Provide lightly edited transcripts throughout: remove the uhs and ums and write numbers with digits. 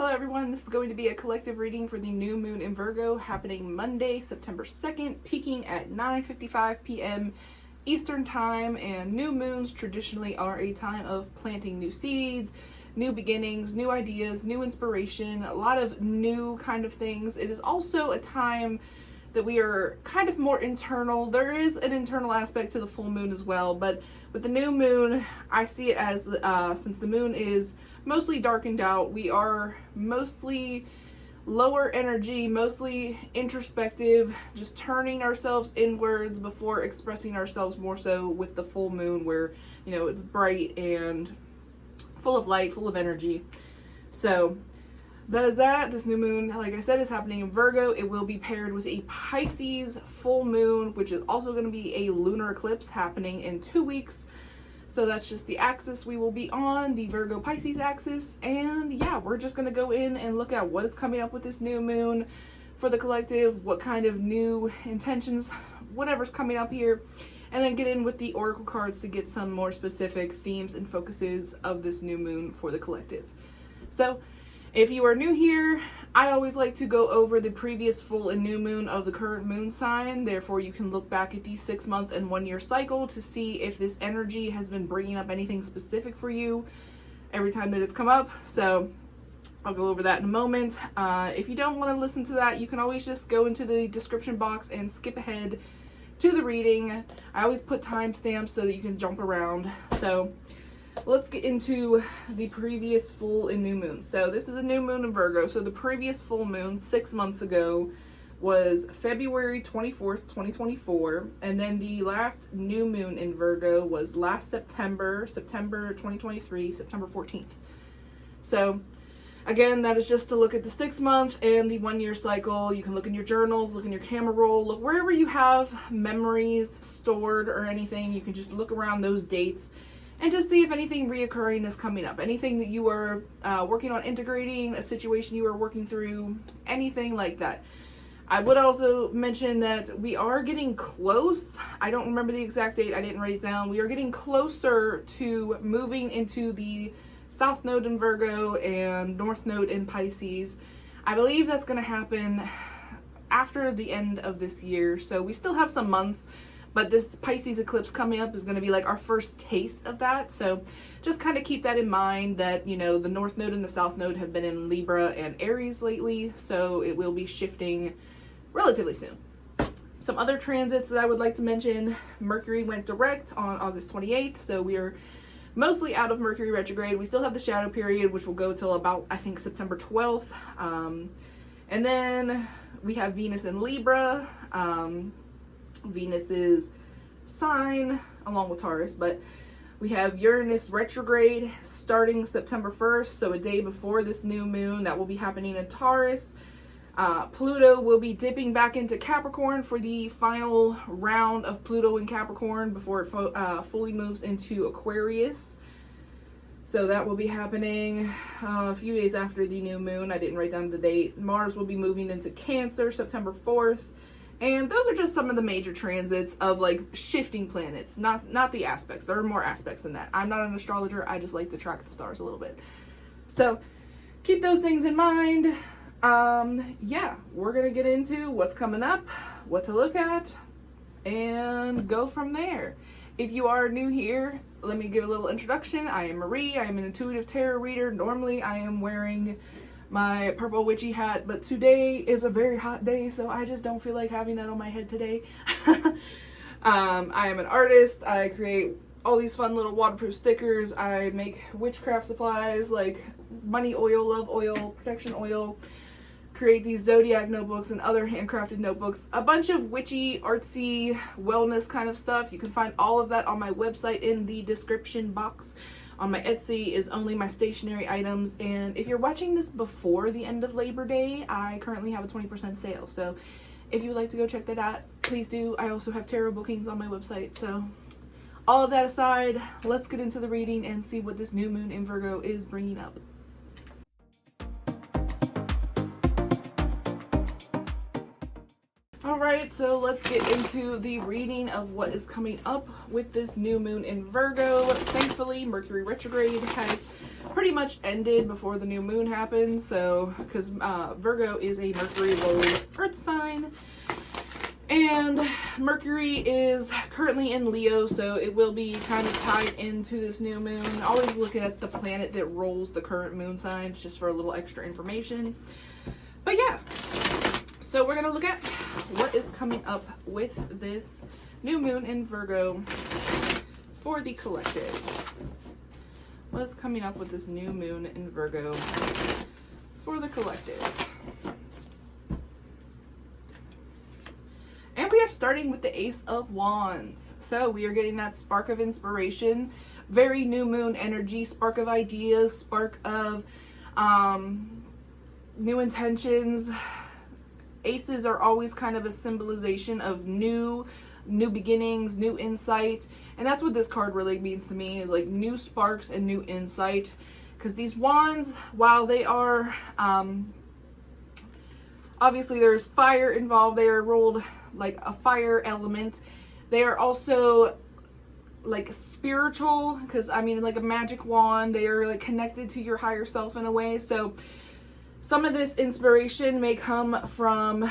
Hello everyone, this is going to be a collective reading for the new moon in Virgo happening Monday, September 2nd, peaking at 9:55 p.m. Eastern Time, and new moons traditionally are a time of planting new seeds, new beginnings, new ideas, new inspiration, a lot of new kind of things. It is also a time that we are kind of more internal. There is an internal aspect to the full moon as well, but with the new moon, I see it as, since the moon is mostly darkened out, we are mostly lower energy, mostly introspective, just turning ourselves inwards before expressing ourselves more so with the full moon where, you know, it's bright and full of light, full of energy. So that is that. This new moon, like I said, is happening in Virgo. It will be paired with a Pisces full moon, which is also going to be a lunar eclipse happening in 2 weeks. So that's just the axis we will be on, the Virgo Pisces axis. And yeah, we're just going to go in and look at what is coming up with this new moon for the collective, what kind of new intentions, whatever's coming up here, and then get in with the oracle cards to get some more specific themes and focuses of this new moon for the collective. So if you are new here, I always like to go over the previous full and new moon of the current moon sign. Therefore, you can look back at the 6-month and 1-year cycle to see if this energy has been bringing up anything specific for you every time that it's come up. So I'll go over that in a moment. If you don't want to listen to that, you can always just go into the description box and skip ahead to the reading. I always put timestamps so that you can jump around. So let's get into the previous full and new moon. So this is a new moon in Virgo. So the previous full moon 6 months ago was February 24th, 2024. And then the last new moon in Virgo was last September 2023, September 14th. So again, that is just to look at the 6-month and the 1-year cycle. You can look in your journals, look in your camera roll, look wherever you have memories stored or anything. You can just look around those dates and just see if anything reoccurring is coming up. Anything that you are working on integrating, a situation you are working through, anything like that. I would also mention that we are getting close. I don't remember the exact date. I didn't write it down. We are getting closer to moving into the South Node in Virgo and North Node in Pisces. I believe that's going to happen after the end of this year. So we still have some months. But this Pisces eclipse coming up is going to be like our first taste of that. So just kind of keep that in mind that, you know, the North Node and the South Node have been in Libra and Aries lately. So it will be shifting relatively soon. Some other transits that I would like to mention. Mercury went direct on August 28th. So we are mostly out of Mercury retrograde. We still have the shadow period, which will go till about, I think, September 12th. And then we have Venus in Libra. Venus's sign along with Taurus, but we have Uranus retrograde starting September 1st, so a day before this new moon. That will be happening in Taurus. Pluto will be dipping back into Capricorn for the final round of Pluto in Capricorn before it fully moves into Aquarius. So that will be happening a few days after the new moon. I didn't write down the date. Mars will be moving into Cancer September 4th. And those are just some of the major transits of like shifting planets, not the aspects. There are more aspects than that. I'm not an astrologer. I just like to track the stars a little bit. So keep those things in mind. Yeah, we're going to get into what's coming up, what to look at, and go from there. If you are new here, let me give a little introduction. I am Marie. I am an intuitive tarot reader. Normally I am wearing my purple witchy hat, but today is a very hot day, so I just don't feel like having that on my head today. I am an artist. I create all these fun little waterproof stickers. I make witchcraft supplies like money oil, love oil, protection oil, create these zodiac notebooks and other handcrafted notebooks, a bunch of witchy, artsy, wellness kind of stuff. You can find all of that on my website in the description box. On my Etsy is only my stationery items, and if you're watching this before the end of Labor Day, I currently have a 20% sale, so if you would like to go check that out, please do. I also have tarot bookings on my website. So all of that aside, let's get into the reading and see what this new moon in Virgo is bringing up. Alright, so let's get into the reading of what is coming up with this new moon in Virgo. Thankfully, Mercury retrograde has pretty much ended before the new moon happened. So, because Virgo is a Mercury ruled earth sign, and Mercury is currently in Leo, so it will be kind of tied into this new moon. Always looking at the planet that rules the current moon signs just for a little extra information. But yeah, so we're going to look at what is coming up with this new moon in Virgo for the collective. What is coming up with this new moon in Virgo for the collective? And we are starting with the Ace of Wands. So we are getting that spark of inspiration, very new moon energy, spark of ideas, spark of new intentions. Aces are always kind of a symbolization of new beginnings, new insight. And that's what this card really means to me, is like new sparks and new insight. Because these wands, while they are, obviously there's fire involved, they are rolled like a fire element. They are also like spiritual, because I mean, like a magic wand, they are like connected to your higher self in a way. So some of this inspiration may come from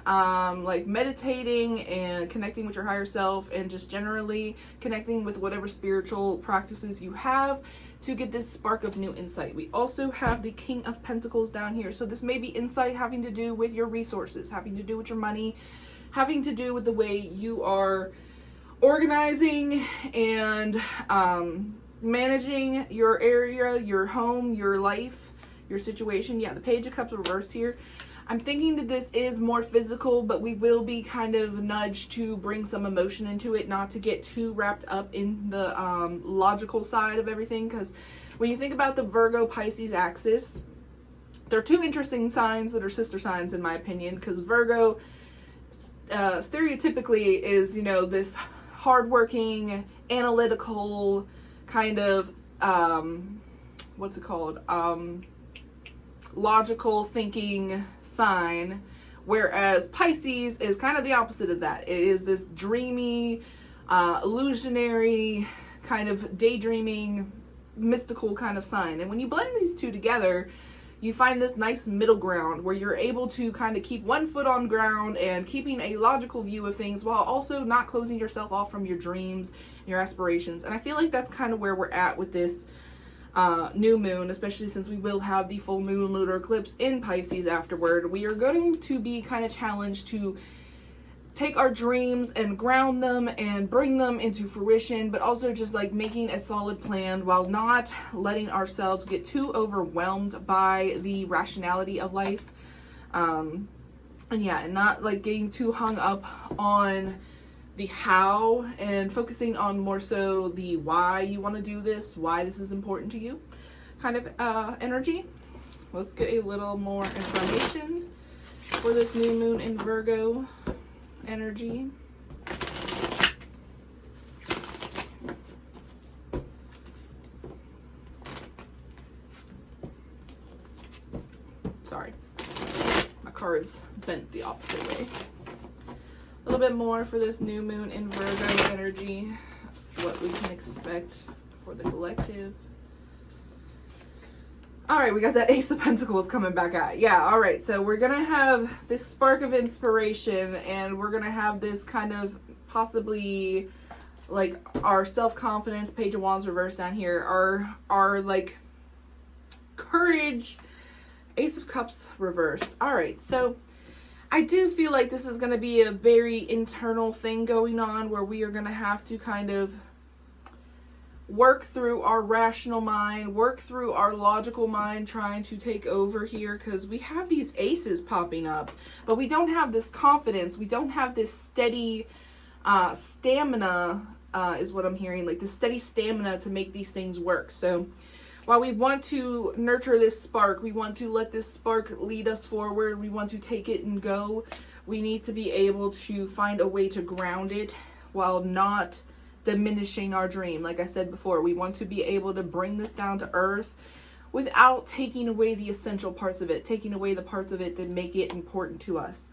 like meditating and connecting with your higher self, and just generally connecting with whatever spiritual practices you have to get this spark of new insight. We also have the King of Pentacles down here. So this may be insight having to do with your resources, having to do with your money, having to do with the way you are organizing and managing your area, your home, your life, your situation. Yeah, the Page of Cups reversed here. I'm thinking that this is more physical, but we will be kind of nudged to bring some emotion into it, not to get too wrapped up in the logical side of everything. Because when you think about the Virgo Pisces axis, there are two interesting signs that are sister signs in my opinion, because Virgo stereotypically is, you know, this hardworking, analytical kind of what's it called, logical thinking sign, whereas Pisces is kind of the opposite of that. It is this dreamy, illusionary, kind of daydreaming, mystical kind of sign. And when you blend these two together, you find this nice middle ground where you're able to kind of keep one foot on ground and keeping a logical view of things, while also not closing yourself off from your dreams, your aspirations. And I feel like that's kind of where we're at with this new moon, especially since we will have the full moon lunar eclipse in Pisces afterward. We are going to be kind of challenged to take our dreams and ground them and bring them into fruition, but also just like making a solid plan while not letting ourselves get too overwhelmed by the rationality of life. And yeah, and not like getting too hung up on the how, and focusing on more so the why you want to do this, why this is important to you kind of energy. Let's get a little more information for this new moon in Virgo energy. Sorry, my card's bent the opposite way. A little bit more for this new moon in Virgo energy, what we can expect for the collective. All right, we got that Ace of Pentacles coming back out. Yeah, all right, so we're going to have this spark of inspiration, and we're going to have this kind of possibly like our self-confidence, Page of Wands reversed down here, our like courage, Ace of Cups reversed. All right, so I do feel like this is going to be a very internal thing going on, where we are going to have to kind of work through our rational mind, work through our logical mind trying to take over here, because we have these aces popping up, but we don't have this confidence. We don't have this steady stamina, is what I'm hearing, like this steady stamina to make these things work. So while we want to nurture this spark, we want to let this spark lead us forward, we want to take it and go, we need to be able to find a way to ground it while not diminishing our dream. Like I said before, we want to be able to bring this down to earth without taking away the essential parts of it, taking away the parts of it that make it important to us.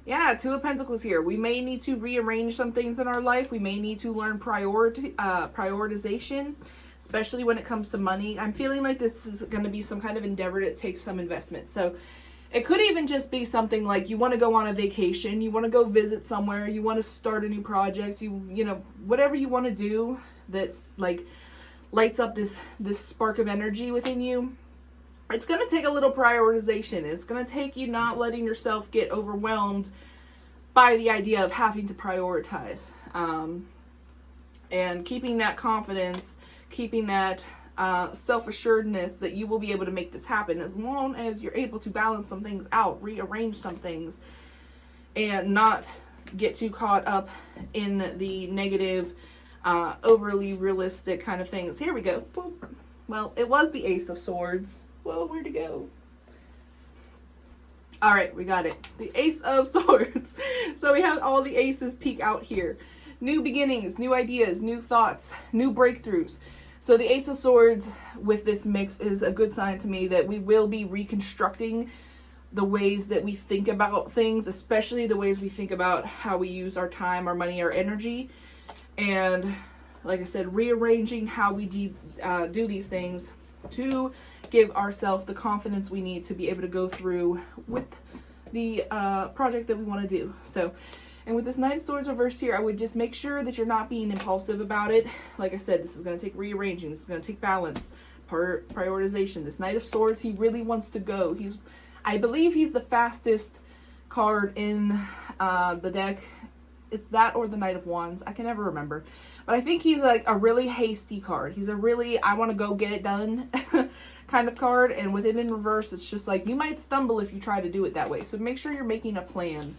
Yeah, Two of Pentacles here. We may need to rearrange some things in our life. We may need to learn prioritization. especially when it comes to money. I'm feeling like this is going to be some kind of endeavor that takes some investment. So it could even just be something like you want to go on a vacation, you want to go visit somewhere, you want to start a new project, you know, whatever you want to do that's like lights up this spark of energy within you. It's going to take a little prioritization. It's going to take you not letting yourself get overwhelmed by the idea of having to prioritize. And keeping that confidence, keeping that self-assuredness that you will be able to make this happen, as long as you're able to balance some things out, rearrange some things, and not get too caught up in the negative, overly realistic kind of things. Here we go. Boop. Well, it was the Ace of Swords. Whoa, where'd it go? All right, we got it. The Ace of Swords. So we have all the aces peek out here. New beginnings, new ideas, new thoughts, new breakthroughs. So the Ace of Swords with this mix is a good sign to me that we will be reconstructing the ways that we think about things, especially the ways we think about how we use our time, our money, our energy. And like I said, rearranging how we do these things to give ourselves the confidence we need to be able to go through with the project that we want to do. So, and with this Knight of Swords reversed here, I would just make sure that you're not being impulsive about it. Like I said, this is going to take rearranging. This is going to take balance, prioritization. This Knight of Swords, he really wants to go. I believe he's the fastest card in the deck. It's that or the Knight of Wands. I can never remember. But I think he's like a really hasty card. He's a really, I want to go get it done kind of card. And with it in reverse, it's just like, you might stumble if you try to do it that way. So make sure you're making a plan.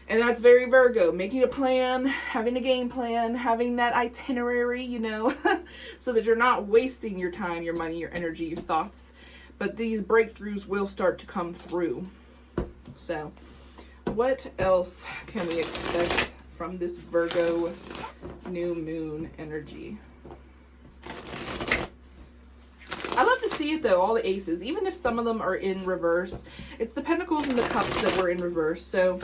And that's very Virgo. Making a plan, having a game plan, having that itinerary, you know, so that you're not wasting your time, your money, your energy, your thoughts. But these breakthroughs will start to come through. So what else can we expect from this Virgo new moon energy? I love to see it though, all the aces, even if some of them are in reverse. It's the pentacles and the cups that were in reverse. So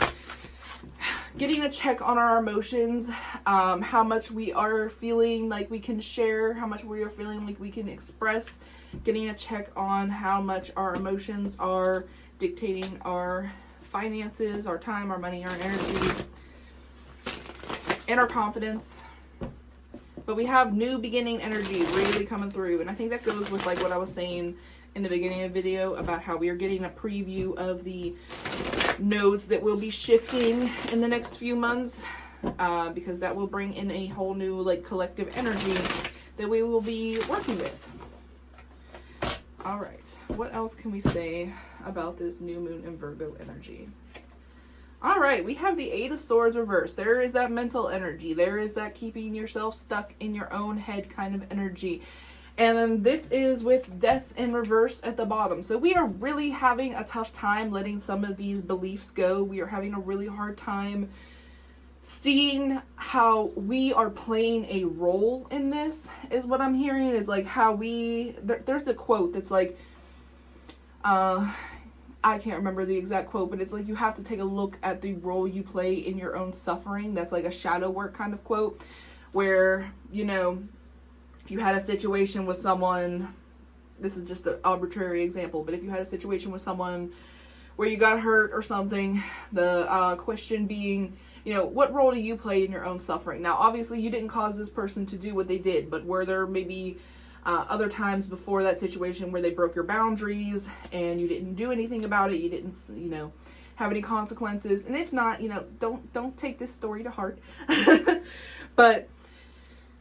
getting a check on our emotions, how much we are feeling like we can share, how much we are feeling like we can express, getting a check on how much our emotions are dictating our finances, our time, our money, our energy, and our confidence. But we have new beginning energy really coming through. And I think that goes with like what I was saying in the beginning of the video about how we are getting a preview of the nodes that will be shifting in the next few months, because that will bring in a whole new like collective energy that we will be working with. All right, what else can we say about this new moon and Virgo energy? All right, we have the Eight of Swords reversed. There is that mental energy. There is that keeping yourself stuck in your own head kind of energy. And then this is with Death in reverse at the bottom. So we are really having a tough time letting some of these beliefs go. We are having a really hard time seeing how we are playing a role in this, is what I'm hearing, is like how there's a quote that's like, I can't remember the exact quote, but it's like, you have to take a look at the role you play in your own suffering. That's like a shadow work kind of quote, where, you know, if you had a situation with someone, this is just an arbitrary example, but if you had a situation with someone where you got hurt or something, the question being, you know, what role do you play in your own suffering? Now, obviously, you didn't cause this person to do what they did, but were there maybe other times before that situation where they broke your boundaries and you didn't do anything about it? You didn't, you know, have any consequences? And if not, you know, don't take this story to heart. But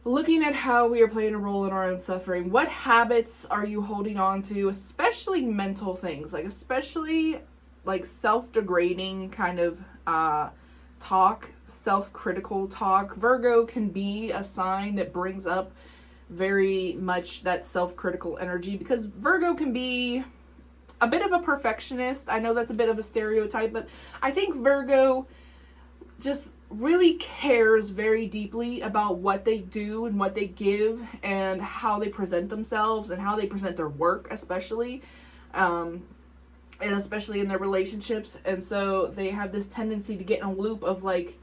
looking at how we are playing a role in our own suffering, what habits are you holding on to, especially mental things, like especially like self-degrading kind of talk, self-critical talk. Virgo can be a sign that brings up very much that self-critical energy, because Virgo can be a bit of a perfectionist. I know that's a bit of a stereotype, but I think Virgo just really cares very deeply about what they do and what they give and how they present themselves and how they present their work, especially, and especially in their relationships. And so they have this tendency to get in a loop of like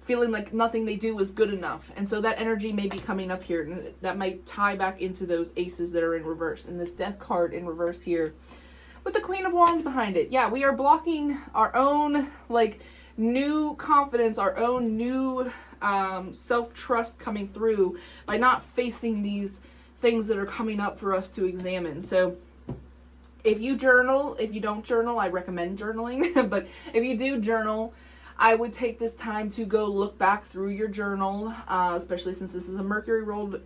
feeling like nothing they do is good enough. And so that energy may be coming up here, and that might tie back into those aces that are in reverse, and this Death card in reverse here with the Queen of Wands behind it. Yeah, we are blocking our own like new confidence, our own new self-trust coming through by not facing these things that are coming up for us to examine. So if you journal, if you don't journal, I recommend journaling, but if you do journal, I would take this time to go look back through your journal, especially since this is a Mercury ruled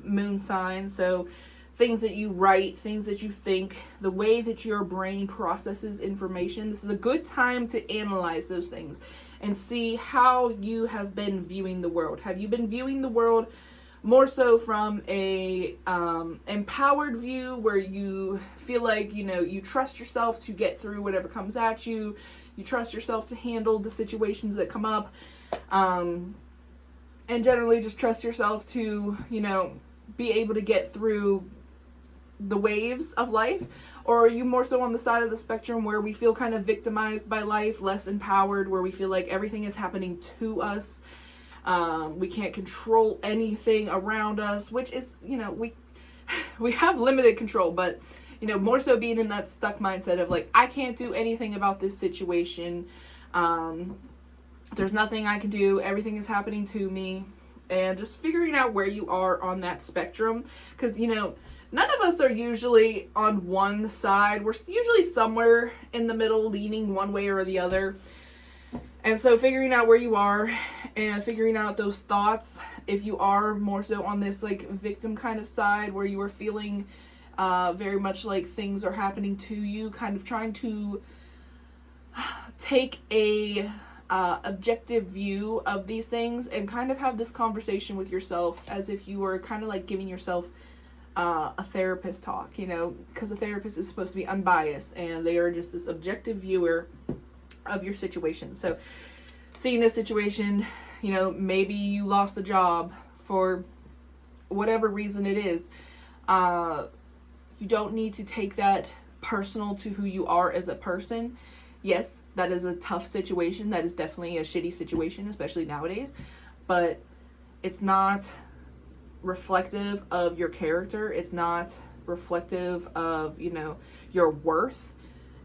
moon sign. So things that you write, things that you think, the way that your brain processes information, this is a good time to analyze those things and see how you have been viewing the world. Have you been viewing the world more so from a empowered view where you feel like, you know, you trust yourself to get through whatever comes at you, you trust yourself to handle the situations that come up, and generally just trust yourself to, you know, be able to get through the waves of life? Or are you more so on the side of the spectrum where we feel kind of victimized by life, less empowered, where we feel like everything is happening to us, we can't control anything around us, which is, you know, we have limited control, but, you know, more so being in that stuck mindset of like, I can't do anything about this situation, there's nothing I can do, everything is happening to me, and just figuring out where you are on that spectrum, because, you know, none of us are usually on one side. We're usually somewhere in the middle, leaning one way or the other. And so figuring out where you are and figuring out those thoughts, if you are more so on this like victim kind of side where you are feeling very much like things are happening to you, kind of trying to take a objective view of these things and kind of have this conversation with yourself as if you were kind of like giving yourself a therapist talk, you know, because a therapist is supposed to be unbiased and they are just this objective viewer of your situation. So seeing this situation, you know, maybe you lost a job for whatever reason it is, you don't need to take that personal to who you are as a person. Yes, that is a tough situation. That is definitely a shitty situation, especially nowadays, but it's not reflective of your character. It's not reflective of, you know, your worth.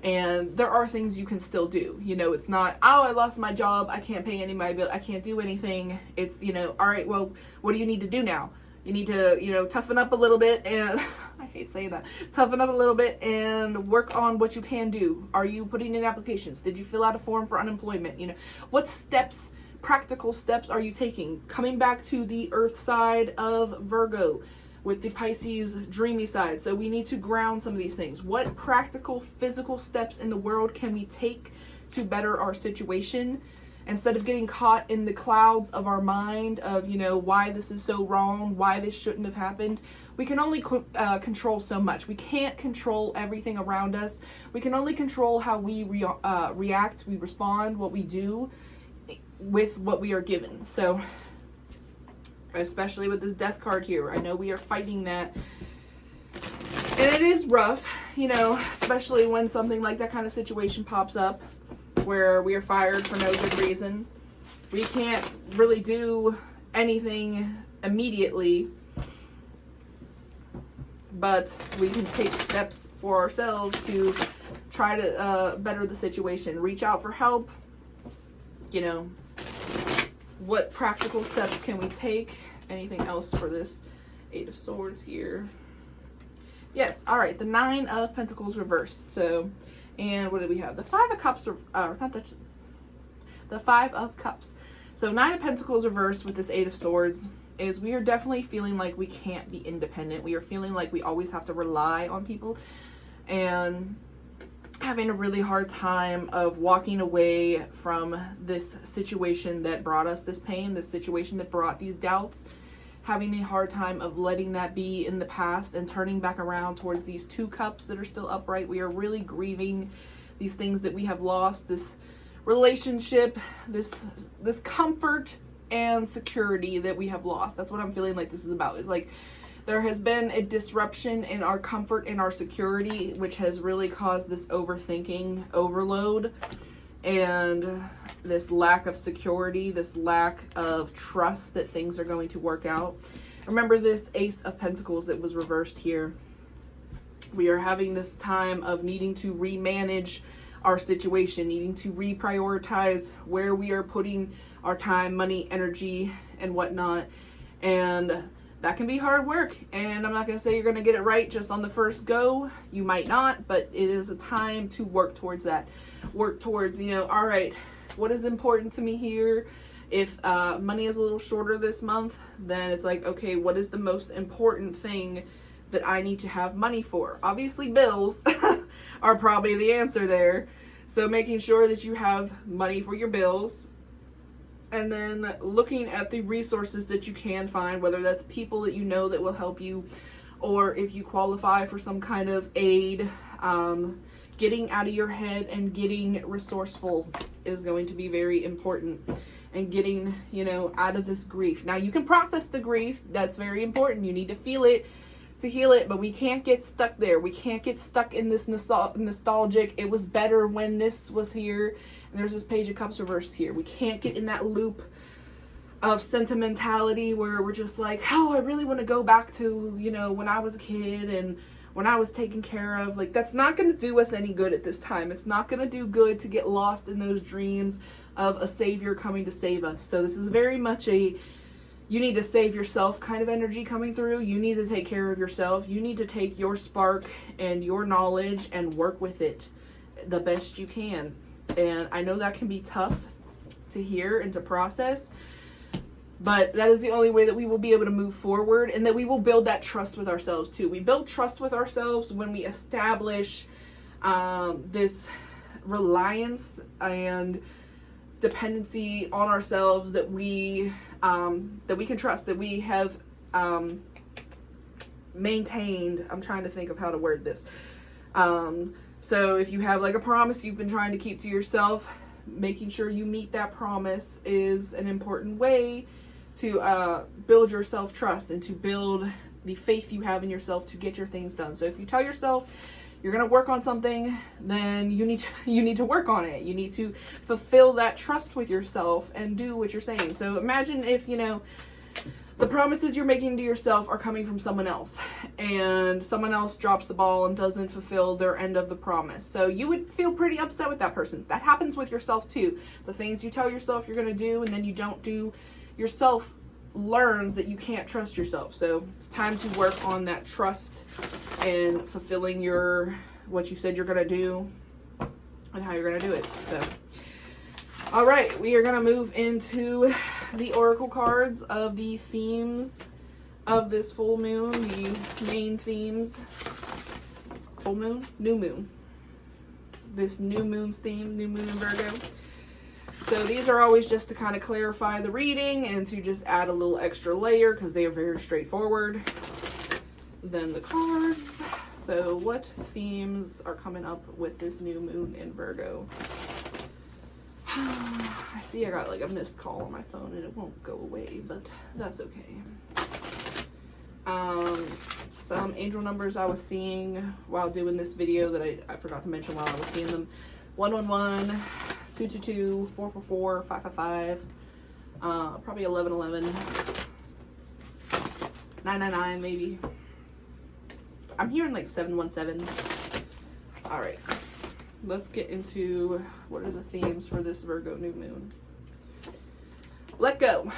And there are things you can still do. You know, it's not, oh, I lost my job, I can't pay any of my bill, I can't do anything. It's, you know, all right, well, what do you need to do now? You need to, you know, toughen up a little bit and I hate saying that. Toughen up a little bit and work on what you can do. Are you putting in applications? Did you fill out a form for unemployment? You know, what steps, practical steps are you taking? Coming back to the earth side of Virgo with the Pisces dreamy side. So we need to ground some of these things. What practical physical steps in the world can we take to better our situation instead of getting caught in the clouds of our mind of, you know, why this is so wrong, why this shouldn't have happened. We can only control so much. We can't control everything around us. We can only control how we react, we respond, what we do with what we are given. So especially with this death card here, I know we are fighting that, and it is rough, you know, especially when something like that kind of situation pops up where we are fired for no good reason. We can't really do anything immediately, but we can take steps for ourselves to try to better the situation, reach out for help. You know, what practical steps can we take? Anything else for this Eight of Swords here? Yes, all right, the Nine of Pentacles reversed. So, and what did we have? The Five of Cups, the Five of Cups. So Nine of Pentacles reversed with this Eight of Swords is we are definitely feeling like we can't be independent. We are feeling like we always have to rely on people and having a really hard time of walking away from this situation that brought us this pain, this situation that brought these doubts, having a hard time of letting that be in the past and turning back around towards these two cups that are still upright. We are really grieving these things that we have lost, this relationship, this comfort and security that we have lost. That's what I'm feeling like this is about. Is like there has been a disruption in our comfort and our security, which has really caused this overthinking overload. And this lack of security, this lack of trust that things are going to work out. Remember this Ace of Pentacles that was reversed here. We are having this time of needing to remanage our situation, needing to reprioritize where we are putting our time, money, energy, and whatnot. And that can be hard work. And I'm not going to say you're going to get it right just on the first go. You might not, but it is a time to work towards that. Work towards, you know, all right, what is important to me here? If money is a little shorter this month, then it's like, okay, what is the most important thing that I need to have money for? Obviously, bills are probably the answer there. So making sure that you have money for your bills, and then looking at the resources that you can find, whether that's people that you know that will help you, or if you qualify for some kind of aid. Getting out of your head and getting resourceful is going to be very important, and getting, you know, out of this grief. Now, you can process the grief. That's very important. You need to feel it to heal it, but we can't get stuck there. We can't get stuck in this nostalgic, it was better when this was here, and there's this Page of Cups reversed here. We can't get in that loop of sentimentality where we're just like, oh, I really want to go back to, you know, when I was a kid and when I was taken care of. Like, that's not going to do us any good at this time. It's not going to do good to get lost in those dreams of a savior coming to save us. So this is very much a you need to save yourself kind of energy coming through. You need to take care of yourself. You need to take your spark and your knowledge and work with it the best you can. And I know that can be tough to hear and to process, but that is the only way that we will be able to move forward, and that we will build that trust with ourselves too. We build trust with ourselves when we establish this reliance and dependency on ourselves that we can trust, that we have maintained. I'm trying to think of how to word this. So if you have like a promise you've been trying to keep to yourself, making sure you meet that promise is an important way to build your self-trust and to build the faith you have in yourself to get your things done. So if you tell yourself you're going to work on something, then you need to work on it. You need to fulfill that trust with yourself and do what you're saying. So imagine if, you know, the promises you're making to yourself are coming from someone else, and someone else drops the ball and doesn't fulfill their end of the promise. So you would feel pretty upset with that person. That happens with yourself too. The things you tell yourself you're going to do and then you don't do, yourself learns that you can't trust yourself. So it's time to work on that trust and fulfilling what you said you're going to do and how you're going to do it. So all right, we are going to move into the oracle cards of the themes of this full moon, the main themes. Full moon? New moon. This new moon's theme, new moon in Virgo. So these are always just to kind of clarify the reading and to just add a little extra layer because they are very straightforward. Then the cards. So what themes are coming up with this new moon in Virgo? I see I got like a missed call on my phone and it won't go away, but that's okay. Some angel numbers I was seeing while doing this video that I forgot to mention while I was seeing them. 111, 222, 444, 555, probably 1111, 999 maybe. I'm hearing like 717. All right. Let's get into what are the themes for this Virgo new moon. Let go.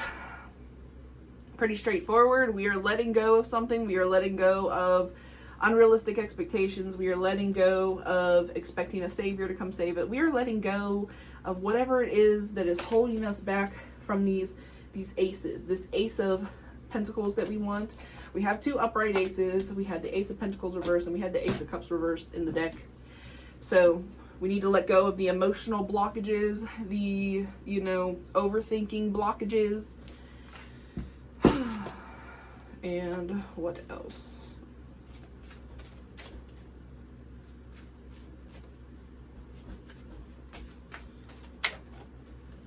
Pretty straightforward. We are letting go of something. We are letting go of unrealistic expectations. We are letting go of expecting a savior to come save it. We are letting go of whatever it is that is holding us back from these aces. This Ace of Pentacles that we want. We have two upright aces. We had the Ace of Pentacles reversed and we had the Ace of Cups reversed in the deck. So we need to let go of the emotional blockages, the, you know, overthinking blockages. And what else?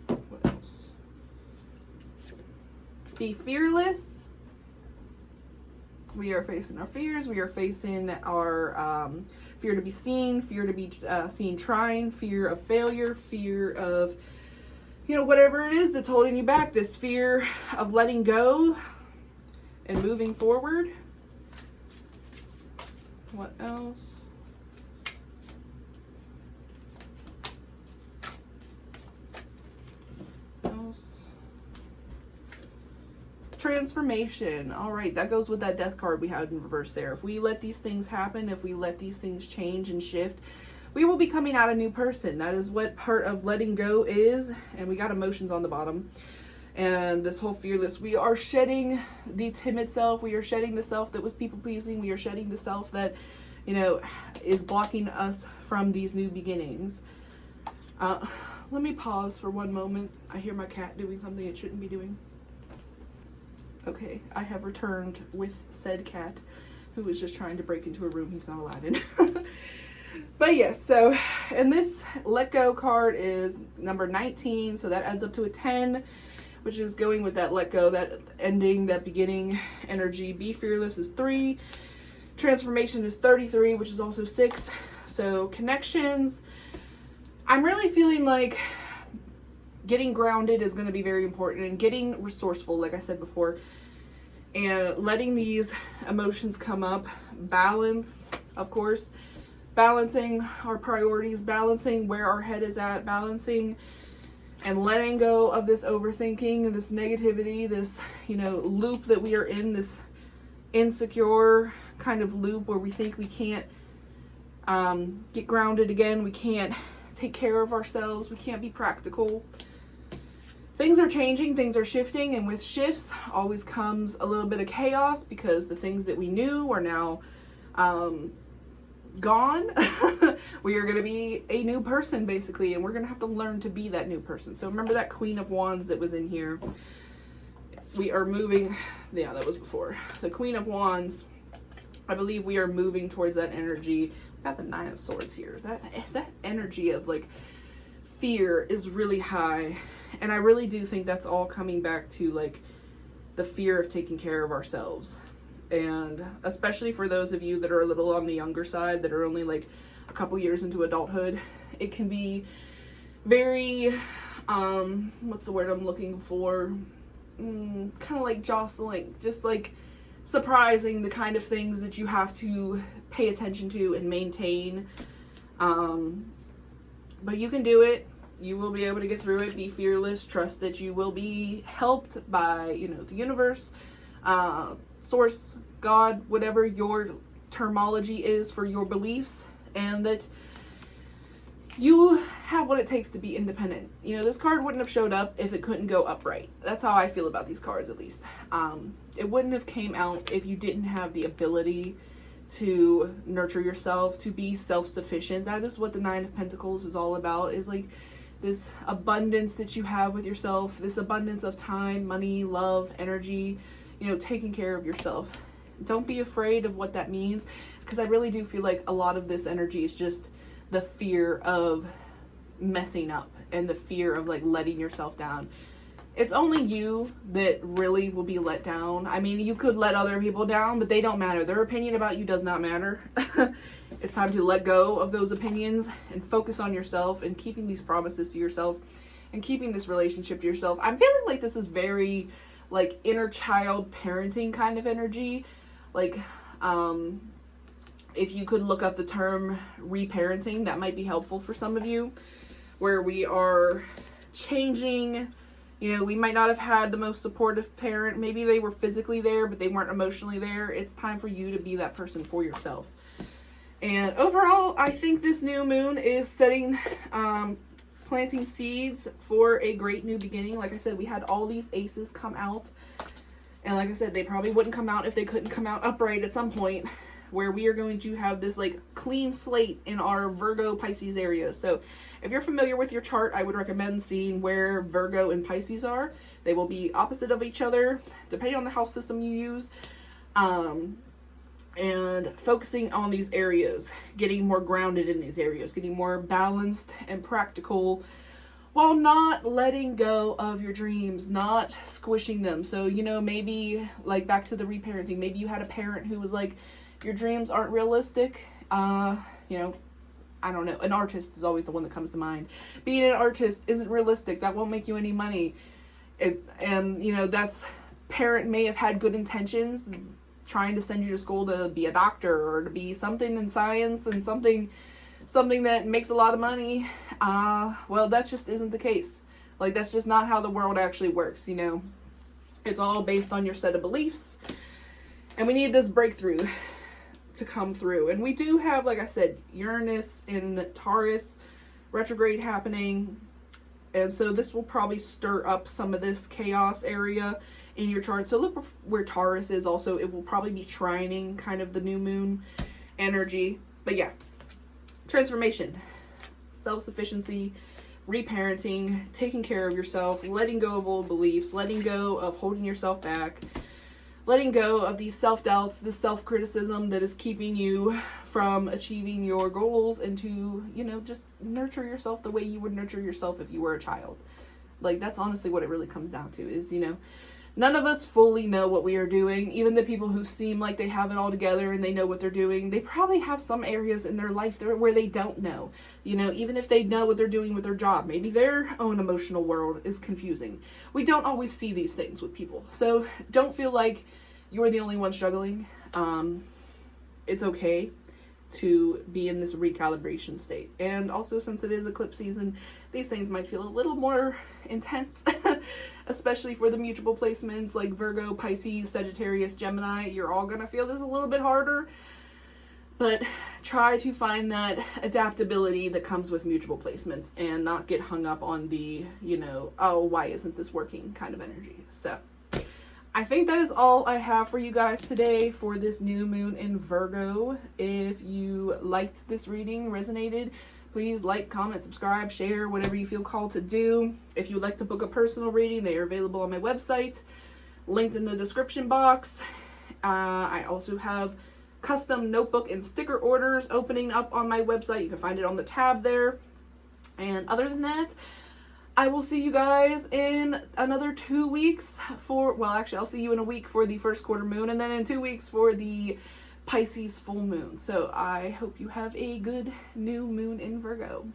What else? Be fearless. We are facing our fears. We are facing our fear to be seen, fear to be seen trying, fear of failure, fear of whatever it is that's holding you back, this fear of letting go and moving forward. What else? Transformation. All right, that goes with that death card we had in reverse there. If we let these things happen, if we let these things change and shift, we will be coming out a new person. That is what part of letting go is. And we got emotions on the bottom. And this whole fearless, we are shedding the timid self. We are shedding the self that was people pleasing. We are shedding the self that, is blocking us from these new beginnings. Let me pause for one moment. I hear my cat doing something it shouldn't be doing. Okay, I have returned with said cat who was just trying to break into a room he's not allowed in. But yes, so, and this let go card is number 19, so that adds up to a 10, which is going with that let go, that ending, that beginning energy. Be fearless is 3. Transformation is 33, which is also 6. So connections, I'm really feeling like getting grounded is going to be very important, and getting resourceful, like I said before, and letting these emotions come up. Balance, of course, balancing our priorities, balancing where our head is at, balancing and letting go of this overthinking and this negativity, this, loop that we are in, this insecure kind of loop where we think we can't get grounded again, we can't take care of ourselves, we can't be practical. Things are changing, things are shifting, and with shifts always comes a little bit of chaos, because the things that we knew are now gone. We are going to be a new person, basically, and we're going to have to learn to be that new person. So remember that Queen of Wands that was in here? We are moving, yeah, that was before. The Queen of Wands, I believe we are moving towards that energy. Got the Nine of Swords here. That energy of like fear is really high. And I really do think that's all coming back to like the fear of taking care of ourselves. And especially for those of you that are a little on the younger side, that are only like a couple years into adulthood, it can be very, what's the word I'm looking for? Kind of like jostling, just like surprising, the kind of things that you have to pay attention to and maintain. But you can do it. You will be able to get through it. Be fearless. Trust that you will be helped by, the universe, source, God, whatever your terminology is for your beliefs, and that you have what it takes to be independent. This card wouldn't have showed up if it couldn't go upright. That's how I feel about these cards, at least. It wouldn't have came out if you didn't have the ability to nurture yourself, to be self-sufficient. That is what the Nine of Pentacles is all about, is like this abundance that you have with yourself, this abundance of time, money, love, energy, taking care of yourself. Don't be afraid of what that means, because I really do feel like a lot of this energy is just the fear of messing up and the fear of like letting yourself down. It's only you that really will be let down. I mean, you could let other people down, but they don't matter. Their opinion about you does not matter. It's time to let go of those opinions and focus on yourself and keeping these promises to yourself and keeping this relationship to yourself. I'm feeling like this is very like inner child parenting kind of energy. Like, if you could look up the term reparenting, that might be helpful for some of you, where we are changing. We might not have had the most supportive parent. Maybe they were physically there, but they weren't emotionally there. It's time for you to be that person for yourself. And overall, I think this new moon is setting, planting seeds for a great new beginning. Like I said, we had all these aces come out. And like I said, they probably wouldn't come out if they couldn't come out upright at some point, where we are going to have this like clean slate in our Virgo Pisces area. So if you're familiar with your chart, I would recommend seeing where Virgo and Pisces are. They will be opposite of each other, depending on the house system you use. And focusing on these areas, getting more grounded in these areas, getting more balanced and practical, while not letting go of your dreams, not squishing them. So, maybe like back to the reparenting, maybe you had a parent who was like, your dreams aren't realistic. I don't know, an artist is always the one that comes to mind. Being an artist isn't realistic. That won't make you any money. And you know, that's, parent may have had good intentions trying to send you to school to be a doctor or to be something in science and something that makes a lot of money. Well, that just isn't the case. Like, that's just not how the world actually works, you know. It's all based on your set of beliefs. And we need this breakthrough to come through. And we do have, like I said, Uranus in Taurus retrograde happening. And so this will probably stir up some of this chaos area in your chart. So look where Taurus is also. It will probably be trining kind of the new moon energy. But yeah, transformation, self-sufficiency, reparenting, taking care of yourself, letting go of old beliefs, letting go of holding yourself back, letting go of these self-doubts, this self-criticism that is keeping you from achieving your goals, and to, you know, just nurture yourself the way you would nurture yourself if you were a child. Like, that's honestly what it really comes down to, is, you know, none of us fully know what we are doing. Even the people who seem like they have it all together and they know what they're doing, they probably have some areas in their life where they don't know. You know, even if they know what they're doing with their job, maybe their own emotional world is confusing. We don't always see these things with people. So don't feel like you're the only one struggling. It's okay to be in this recalibration state. And also, since it is eclipse season, these things might feel a little more intense, especially for the mutual placements like Virgo, Pisces, Sagittarius, Gemini. You're all gonna feel this a little bit harder, but try to find that adaptability that comes with mutual placements and not get hung up on the, you know, oh, why isn't this working kind of energy. So I think that is all I have for you guys today for this new moon in Virgo. If you liked this reading, resonated, please like, comment, subscribe, share, whatever you feel called to do. If you would like to book a personal reading, they are available on my website, linked in the description box. I also have custom notebook and sticker orders opening up on my website. You can find it on the tab there. And other than that, I will see you guys in another 2 weeks for, well, actually, I'll see you in a week for the first quarter moon, and then in 2 weeks for the Pisces full moon. So I hope you have a good new moon in Virgo.